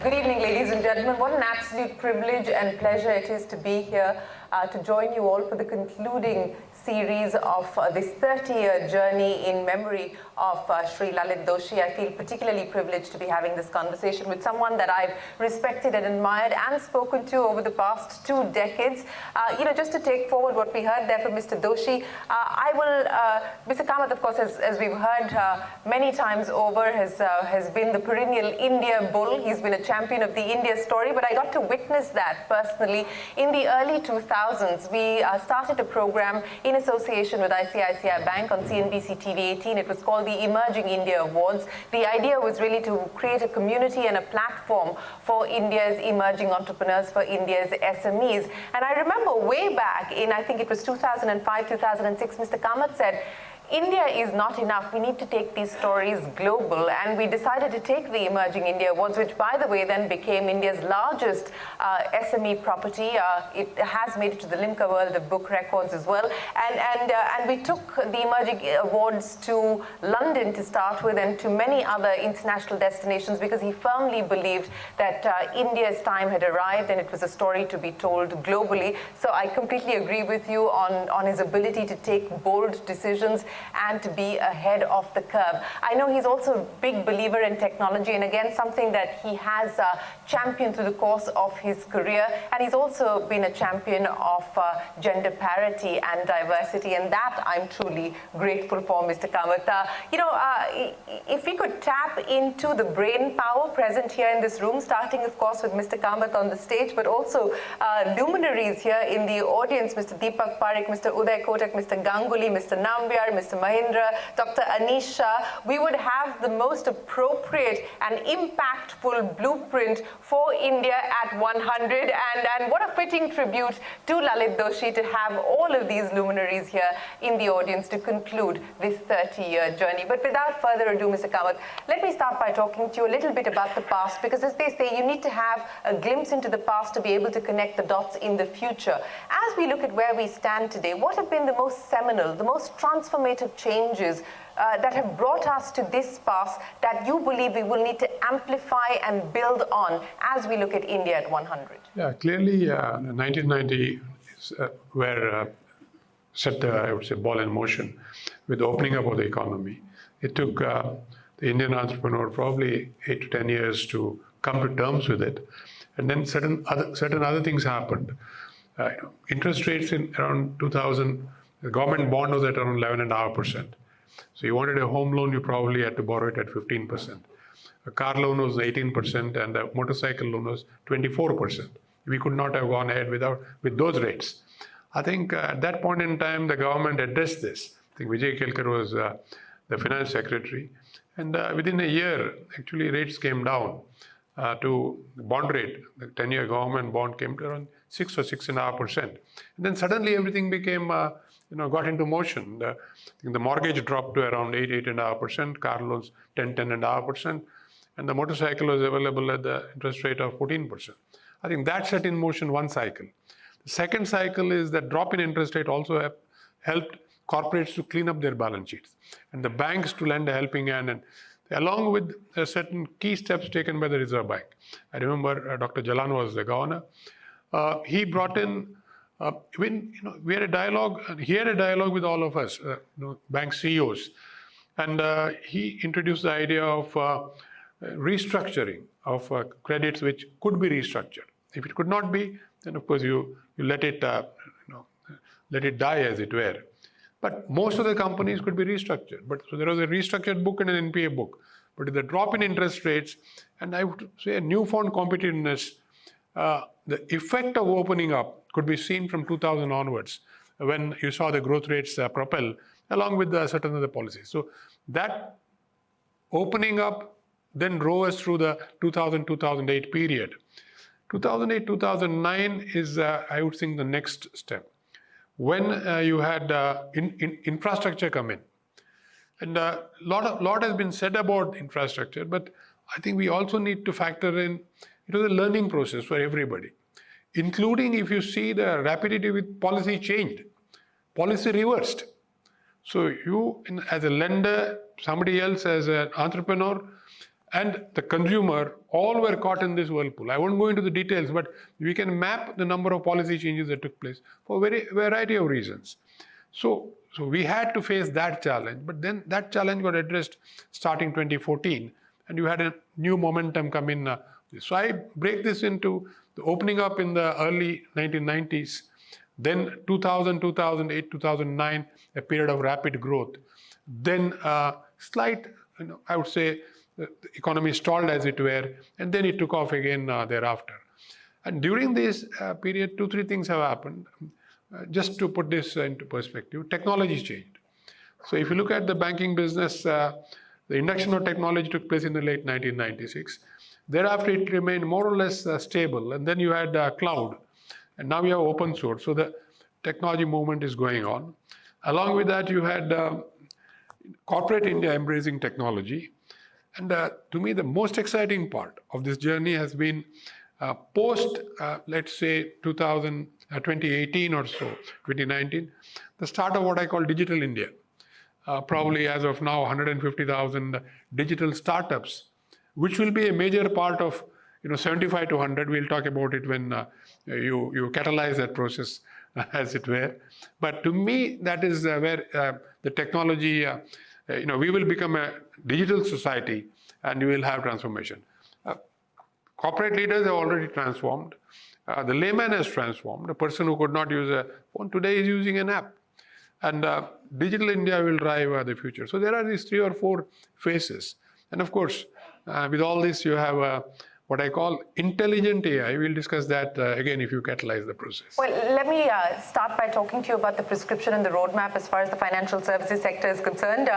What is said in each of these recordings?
Good evening, ladies and gentlemen. What an absolute privilege and pleasure it is to be here to join you all for the concluding series of this 30-year journey in memory of Shri Lalit Doshi. I feel particularly privileged to be having this conversation with someone that I've respected and admired and spoken to over the past 2 decades. Just to take forward what we heard there from Mr. Doshi, Mr. Kamath, of course, as we've heard many times over, has been the perennial India bull. He's been a champion of the India story, but I got to witness that personally in the early 2000s. We started a program in association with ICICI Bank on CNBC-TV18. It was called the Emerging India Awards. The idea was really to create a community and a platform for India's emerging entrepreneurs, for India's SMEs. And I remember way back in, I think it was 2005, 2006, Mr. Kamath said, India is not enough. We need to take these stories global. And we decided to take the Emerging India Awards, which, by the way, then became India's largest SME property. It has made it to the Limca World of Book Records as well. And we took the Emerging Awards to London to start with and to many other international destinations because he firmly believed that India's time had arrived and it was a story to be told globally. So I completely agree with you on his ability to take bold decisions and to be ahead of the curve. I know he's also a big believer in technology, and again, something that he has championed through the course of his career. And he's also been a champion of gender parity and diversity, and that I'm truly grateful for, Mr. Kamath. If we could tap into the brain power present here in this room, starting, of course, with Mr. Kamath on the stage, but also luminaries here in the audience, Mr. Deepak Parekh, Mr. Uday Kotak, Mr. Ganguly, Mr. Nambiar, Mr. Mahindra, Dr. Anisha, we would have the most appropriate and impactful blueprint for India at 100. And what a fitting tribute to Lalit Doshi to have all of these luminaries here in the audience to conclude this 30-year journey. But without further ado, Mr. Kamath, let me start by talking to you a little bit about the past, because as they say, you need to have a glimpse into the past to be able to connect the dots in the future. As we look at where we stand today, what have been the most seminal, the most transformative changes that have brought us to this path that you believe we will need to amplify and build on as we look at India at 100? Yeah, clearly 1990 is where set the, I would say, ball in motion with the opening up of the economy. It took the Indian entrepreneur probably 8 to 10 years to come to terms with it. And then certain other things happened. Interest rates in around 2000, the government bond was at around 11.5%. So you wanted a home loan, you probably had to borrow it at 15%. A car loan was 18% and a motorcycle loan was 24%. We could not have gone ahead with those rates. I think at that point in time, the government addressed this. I think Vijay Kelkar was the finance secretary. And within a year, actually rates came down to the bond rate. The 10-year government bond came to around 6 or 6.5%. And then suddenly everything became got into motion. I think the mortgage dropped to around 8.5%, car loans 10.5%, and the motorcycle was available at the interest rate of 14%. I think that set in motion one cycle. The second cycle is that drop in interest rate also helped corporates to clean up their balance sheets and the banks to lend a helping hand, and along with certain key steps taken by the Reserve Bank. I remember Dr. Jalan was the governor. He brought in we had a dialogue, and he had a dialogue with all of us, bank CEOs, and he introduced the idea of restructuring of credits which could be restructured. If it could not be, then of course you let it let it die, as it were. But most of the companies could be restructured. But so there was a restructured book and an NPA book. But with the drop in interest rates, and I would say a newfound competitiveness, the effect of opening up could be seen from 2000 onwards, when you saw the growth rates propel, along with certain other policies. So that opening up then drove us through the 2000-2008 period. 2008-2009 is, I would think, the next step, when you had infrastructure come in. And a lot has been said about infrastructure, but I think we also need to factor in, it was a learning process for everybody, including if you see the rapidity with policy changed, policy reversed. So you, as a lender, somebody else as an entrepreneur, and the consumer, all were caught in this whirlpool. I won't go into the details, but we can map the number of policy changes that took place for a variety of reasons. So we had to face that challenge, but then that challenge got addressed starting 2014, and you had a new momentum come in. So I break this into the opening up in the early 1990s, then 2000, 2008, 2009, a period of rapid growth. Then slight, I would say, the economy stalled as it were, and then it took off again thereafter. And during this period, 2-3 things have happened. Just to put this into perspective, technology changed. So if you look at the banking business, the induction of technology took place in the late 1996. Thereafter, it remained more or less stable. And then you had cloud, and now you have open source. So the technology movement is going on. Along with that, you had corporate India embracing technology. And to me, the most exciting part of this journey has been post, let's say, 2018 or so, 2019, the start of what I call digital India. Probably as of now, 150,000 digital startups, which will be a major part of 75 to 100. We'll talk about it when you catalyze that process, as it were. But to me, that is where the technology, we will become a digital society, and we will have transformation. Corporate leaders have already transformed. The layman has transformed. The person who could not use a phone today is using an app. And digital India will drive the future. So there are these 3 or 4 phases. And of course, with all this, you have what I call intelligent AI. We'll discuss that again if you catalyze the process. Well, let me start by talking to you about the prescription and the roadmap as far as the financial services sector is concerned,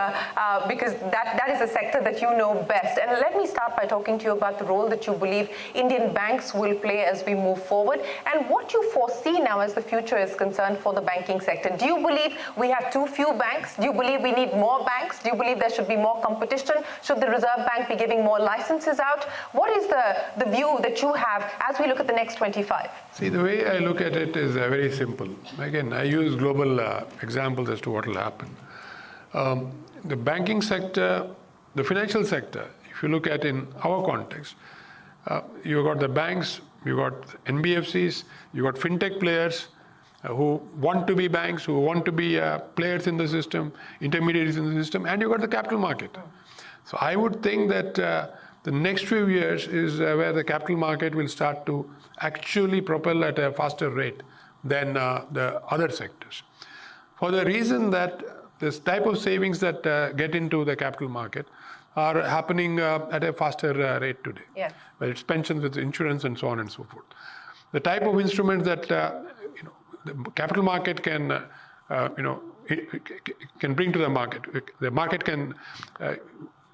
because that is a sector that you know best. And let me start by talking to you about the role that you believe Indian banks will play as we move forward, and what you foresee now as the future is concerned for the banking sector. Do you believe we have too few banks? Do you believe we need more banks? Do you believe there should be more competition? Should the Reserve Bank be giving more licenses out? What is the view that you have as we look at the next 25? See, the way I look at it is very simple. Again, I use global examples as to what will happen. The banking sector, the financial sector, if you look at in our context, you got the banks, you got NBFCs, you got fintech players who want to be banks, who want to be players in the system, intermediaries in the system, and you got the capital market. So I would think that the next few years is where the capital market will start to actually propel at a faster rate than the other sectors. For the reason that this type of savings that get into the capital market are happening at a faster rate today. Yes. Whether it's pensions, it's insurance, and so on and so forth. The type of instruments that the capital market can bring to the market. The market can,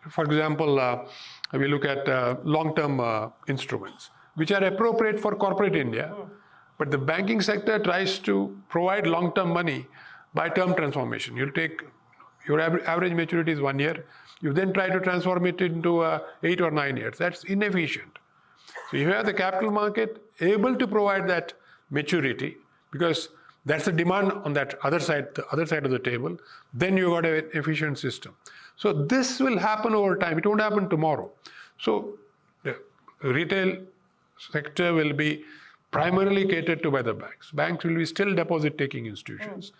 for example, we look at long-term instruments, which are appropriate for corporate India, but the banking sector tries to provide long-term money by term transformation. You'll take your average maturity is 1 year. You then try to transform it into 8 or 9 years. That's inefficient. So you have the capital market able to provide that maturity, because that's the demand on that other side, the other side of the table. Then you got an efficient system. So this will happen over time. It won't happen tomorrow. So the retail sector will be primarily catered to by the banks. Banks will be still deposit-taking institutions.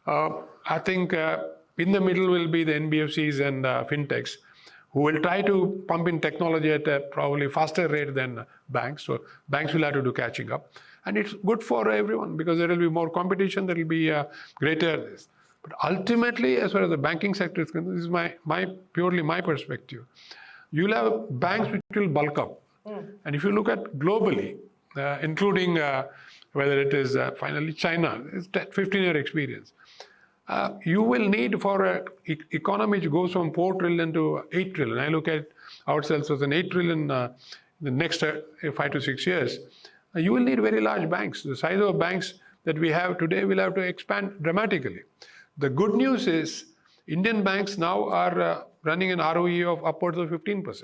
I think in the middle will be the NBFCs and fintechs, who will try to pump in technology at a probably faster rate than banks. So banks will have to do catching up. And it's good for everyone, because there will be more competition, there will be greater this. But ultimately, as far as the banking sector is concerned, this is purely my perspective. You'll have banks which will bulk up. And if you look at globally, including whether it is finally China, it's that 15-year experience. You will need for an economy which goes from 4 trillion to 8 trillion. I look at ourselves as an 8 trillion in the next 5 to 6 years. You will need very large banks. The size of banks that we have today will have to expand dramatically. The good news is Indian banks now are running an ROE of upwards of 15%.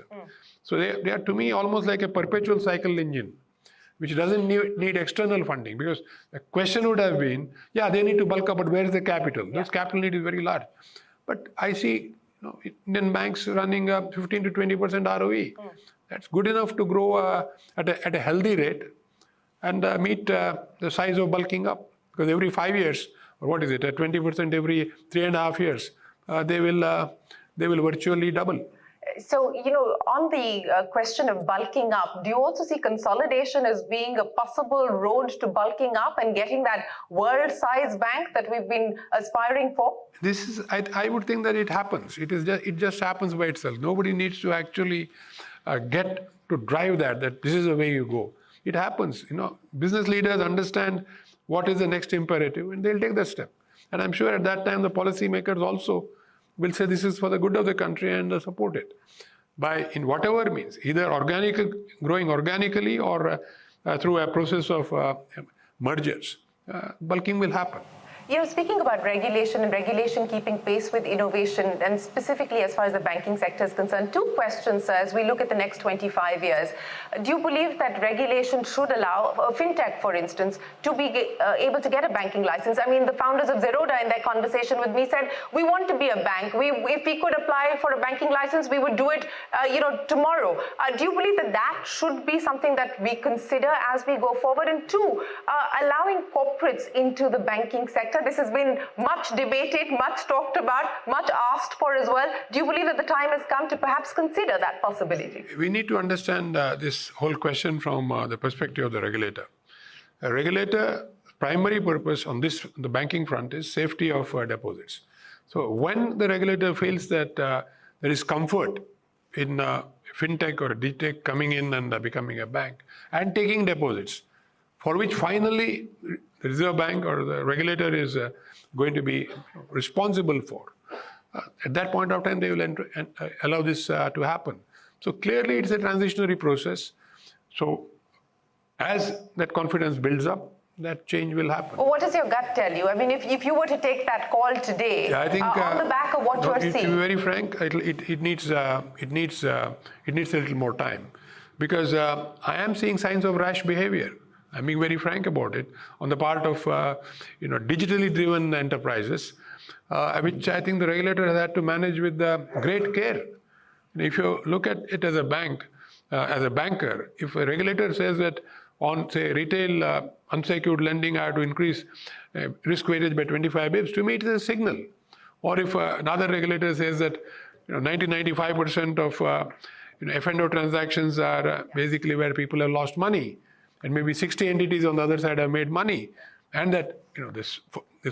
So they are, to me, almost like a perpetual cycle engine, which doesn't need external funding, because the question would have been, yeah, they need to bulk up, but where is the capital? This capital need is very large. But I see Indian banks running a 15 to 20% ROE. That's good enough to grow at a healthy rate and meet the size of bulking up. Because every 5 years, or what is it, at 20% every 3.5 years, they will virtually double. So, on the question of bulking up, do you also see consolidation as being a possible road to bulking up and getting that world-sized bank that we've been aspiring for? This is, I would think that it happens. It just happens by itself. Nobody needs to actually get to drive that this is the way you go. It happens. Business leaders understand what is the next imperative, and they'll take that step. And I'm sure at that time the policymakers also will say this is for the good of the country and support it in whatever means, either growing organically or through a process of mergers. Bulking will happen. Speaking about regulation and regulation keeping pace with innovation, and specifically as far as the banking sector is concerned, two questions, sir, as we look at the next 25 years. Do you believe that regulation should allow a fintech, for instance, to be able to get a banking license? I mean, the founders of Zerodha in their conversation with me said, we want to be a bank. If we could apply for a banking license, we would do it, tomorrow. Do you believe that should be something that we consider as we go forward? And two, allowing corporates into the banking sector. This has been much debated, much talked about, much asked for as well. Do you believe that the time has come to perhaps consider that possibility? We need to understand this whole question from the perspective of the regulator. A regulator's primary purpose on the banking front is safety of deposits. So when the regulator feels that there is comfort in fintech or digitech coming in and becoming a bank and taking deposits, for which finally the Reserve Bank or the regulator is going to be responsible for. At that point of time, they will allow this to happen. So clearly, it's a transitionary process. So as that confidence builds up, that change will happen. Well, what does your gut tell you? I mean, if you were to take that call today, I think, on the back of what you are seeing, to be very frank, it needs a little more time, because I am seeing signs of rash behavior. I'm being very frank about it on the part of digitally driven enterprises, which I think the regulator has had to manage with great care. If you look at it as a bank, as a banker, if a regulator says that on, say, retail unsecured lending, I have to increase risk weightage by 25 bips, to me it is a signal. Or if another regulator says that 90-95% of F&O transactions are basically where people have lost money, and maybe 60 entities on the other side have made money, and that this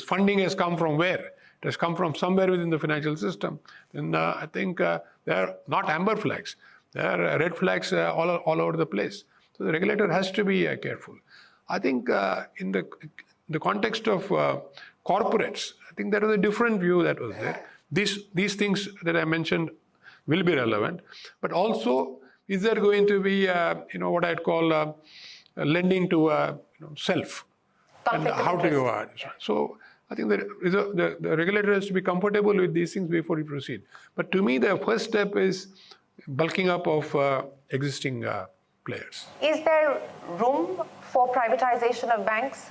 funding has come from where? It has come from somewhere within the financial system. Then I think they are not amber flags; they are red flags all over the place. So the regulator has to be careful. I think in the context of corporates, I think there was a different view that was there. These things that I mentioned will be relevant, but also is there going to be what I'd call lending to self, and how to go ahead. So I think the regulator has to be comfortable with these things before we proceed. But to me, the first step is bulking up of existing players. Is there room for privatization of banks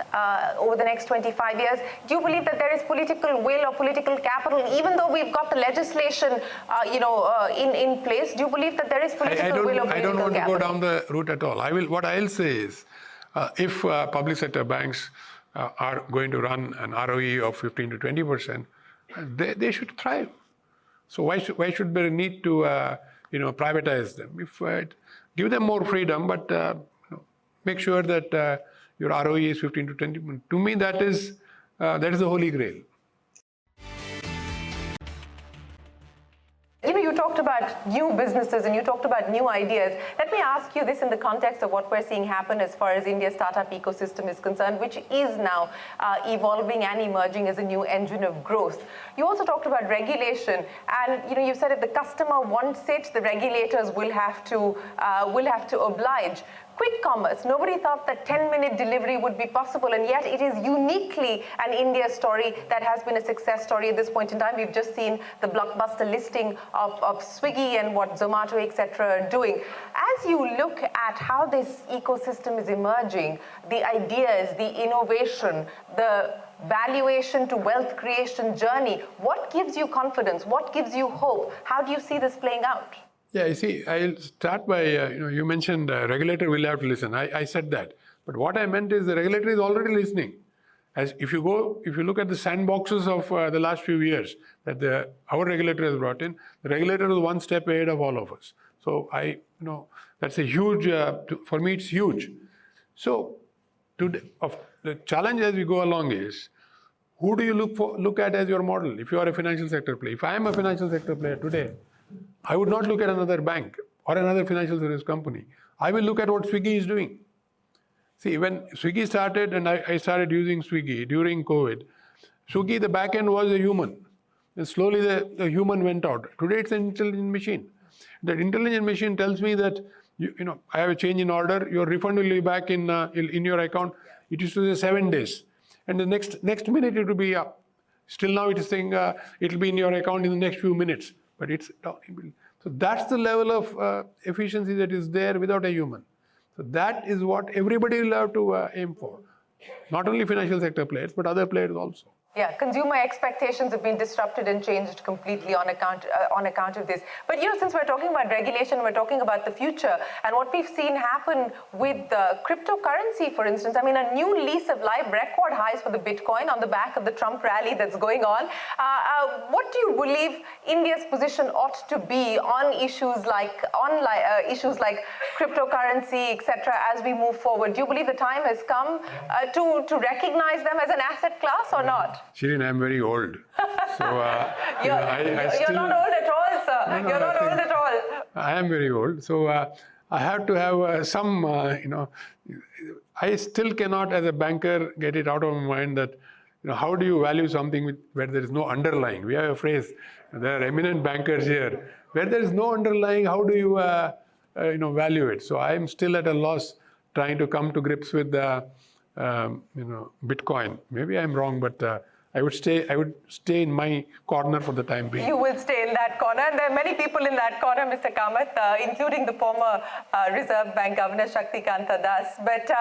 over the next 25 years? Do you believe that there is political will or political capital, even though we've got the legislation, in place? Do you believe that there is political will or political capital? I don't want to go down the route at all. What I'll say is, if public sector banks are going to run an ROE of 15 to 20%, they should thrive. So why should there need to privatize them? Give them more freedom, but make sure that your ROE is 15 to 20%. To me, that is the holy grail. You talked about new businesses and you talked about new ideas. Let me ask you this in the context of what we're seeing happen as far as India's startup ecosystem is concerned, which is now evolving and emerging as a new engine of growth. You also talked about regulation, and you said if the customer wants it, the regulators will have to oblige. Quick commerce, nobody thought that 10-minute delivery would be possible, and yet it is uniquely an India story that has been a success story at this point in time. We've just seen the blockbuster listing of Swiggy and what Zomato, etc. are doing. As you look at how this ecosystem is emerging, the ideas, the innovation, the valuation to wealth creation journey. What gives you confidence? What gives you hope? How do you see this playing out? Yeah, you see, I'll start by, you mentioned regulator will have to listen. I said that. But what I meant is the regulator is already listening. As if you look at the sandboxes of the last few years that our regulator has brought in, the regulator is one step ahead of all of us. So that's a huge, for me it's huge. So the challenge as we go along is, who do you look at as your model if you are a financial sector player? If I am a financial sector player today, I would not look at another bank or another financial service company. I will look at what Swiggy is doing. See, when Swiggy started and I started using Swiggy during COVID, Swiggy, the back end was a human. And slowly the human went out. Today it's an intelligent machine. That intelligent machine tells me that, I have a change in order, your refund will be back in your account. It used to say 7 days. And the next minute it will be up. Still now it is saying it will be in your account in the next few minutes. But it's so that's the level of efficiency that is there without a human. So that is what everybody will have to aim for. Not only financial sector players, but other players also. Yeah, consumer expectations have been disrupted and changed completely on account of this. But since we're talking about regulation, we're talking about the future, and what we've seen happen with cryptocurrency, for instance. I mean, a new lease of life, record highs for the Bitcoin on the back of the Trump rally that's going on. What do you believe India's position ought to be on issues like cryptocurrency, etc., as we move forward? Do you believe the time has come to recognize them as an asset class or not? Shereen, I'm very old. So, you're not old at all, sir. No, you're not old at all. I am very old. So I have to have some, I still cannot as a banker get it out of my mind that, how do you value something where there is no underlying? We have a phrase, there are eminent bankers here. Where there is no underlying, how do you, value it? So I am still at a loss trying to come to grips with Bitcoin. Maybe I'm wrong, but I would stay in my corner for the time being. You will stay in that corner. And there are many people in that corner, Mr. Kamath, including the former Reserve Bank Governor Shaktikanta Das. But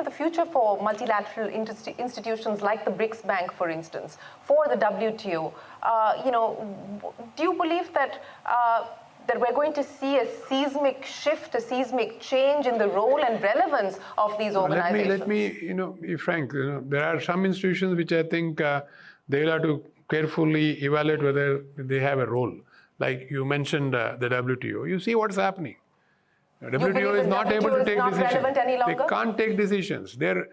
the future for multilateral institutions like the BRICS Bank, for instance, for the WTO, do you believe that we're going to see a seismic shift, a seismic change in the role and relevance of these organizations? Let me be frank. There are some institutions which I think they will have to carefully evaluate whether they have a role. Like you mentioned the WTO. You see what's happening. WTO is not able to take decisions. They can't take decisions. Their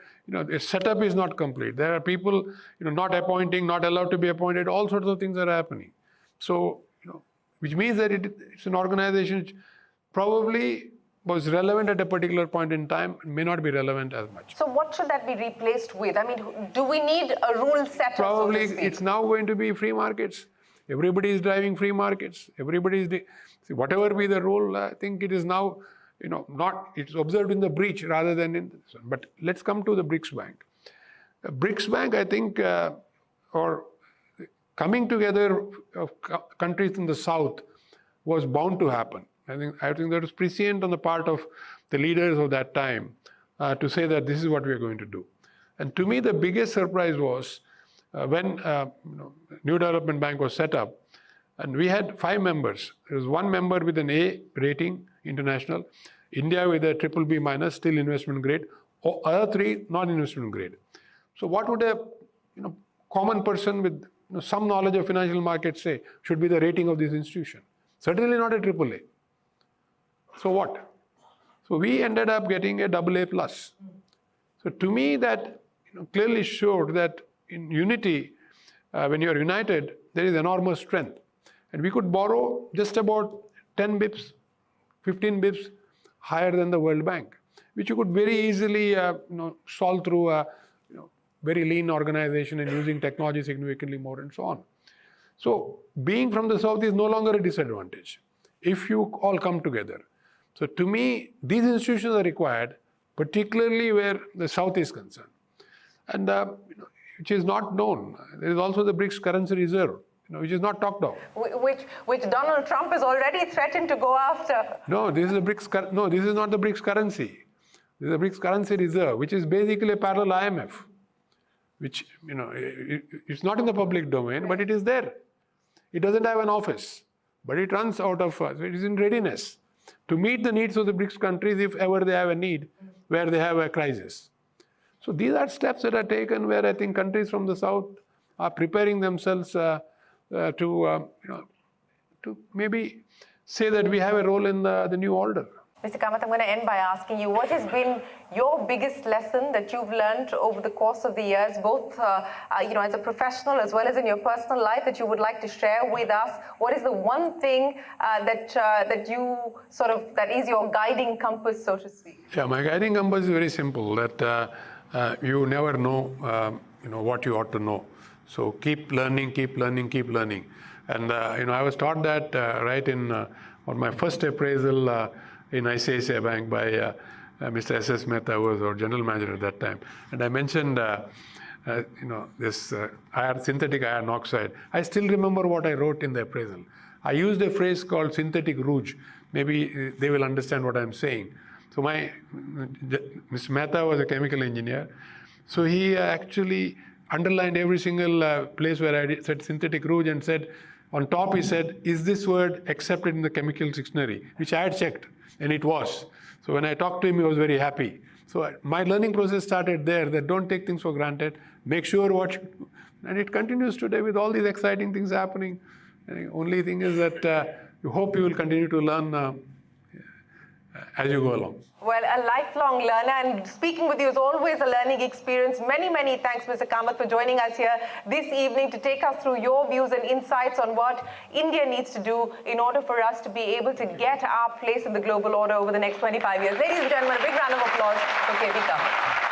setup is not complete. There are people not appointing, not allowed to be appointed. All sorts of things are happening. So which means that it's an organization which probably was relevant at a particular point in time and may not be relevant as much. So what should that be replaced with? I mean, do we need a rule set? Probably it's now going to be free markets. Everybody is driving free markets. Everybody is whatever be the role. I think it is now it's observed in the breach rather than in this one. But let's come to the BRICS Bank. The BRICS Bank, I think, or coming together of countries in the South was bound to happen. I think there was prescient on the part of the leaders of that time to say that this is what we are going to do. And to me, the biggest surprise was when New Development Bank was set up, and we had 5 members. There was 1 member with an A rating, international, India with a BBB-, still investment grade, other 3 non-investment grade. So what would a common person with some knowledge of financial markets say should be the rating of this institution? Certainly not a AAA. So what? So we ended up getting a AA+. So to me that clearly showed that in unity, when you are united, there is enormous strength. And we could borrow just about 10 bips, 15 bips higher than the World Bank, which you could very easily solve through a very lean organization and using technology significantly more and so on. So being from the South is no longer a disadvantage if you all come together. So to me, these institutions are required, particularly where the South is concerned. And which is not known. There is also the BRICS currency reserve, which is not talked of. Which Donald Trump has already threatened to go after. No, this is a BRICS. No, this is not the BRICS currency. This is a BRICS currency reserve, which is basically a parallel IMF. which, it's not in the public domain, but it is there. It doesn't have an office, but it runs out of, it is in readiness to meet the needs of the BRICS countries if ever they have a need where they have a crisis. So these are steps that are taken where I think countries from the South are preparing themselves to maybe say that we have a role in the new order. Mr. Kamath, I'm going to end by asking you, what has been your biggest lesson that you've learned over the course of the years, both as a professional as well as in your personal life, that you would like to share with us? What is the one thing that is your guiding compass, so to speak? Yeah, my guiding compass is very simple, that you never know, what you ought to know. So keep learning, keep learning, keep learning. And, I was taught that right on my first appraisal in ICICI Bank by Mr. S.S. Mehta, who was our general manager at that time. And I mentioned, this synthetic iron oxide. I still remember what I wrote in the appraisal. I used a phrase called synthetic rouge. Maybe they will understand what I'm saying. So Mr. Mehta was a chemical engineer. So he actually underlined every single place where I said synthetic rouge and said, on top he said, is this word accepted in the chemical dictionary? Which I had checked, and it was. So when I talked to him, he was very happy. So my learning process started there, that don't take things for granted, make sure and it continues today with all these exciting things happening. And the only thing is that you hope you will continue to learn as you go along. Well, a lifelong learner, and speaking with you is always a learning experience. Many, many thanks, Mr. Kamath, for joining us here this evening to take us through your views and insights on what India needs to do in order for us to be able to get our place in the global order over the next 25 years. Ladies and gentlemen, a big round of applause for KV Kamath.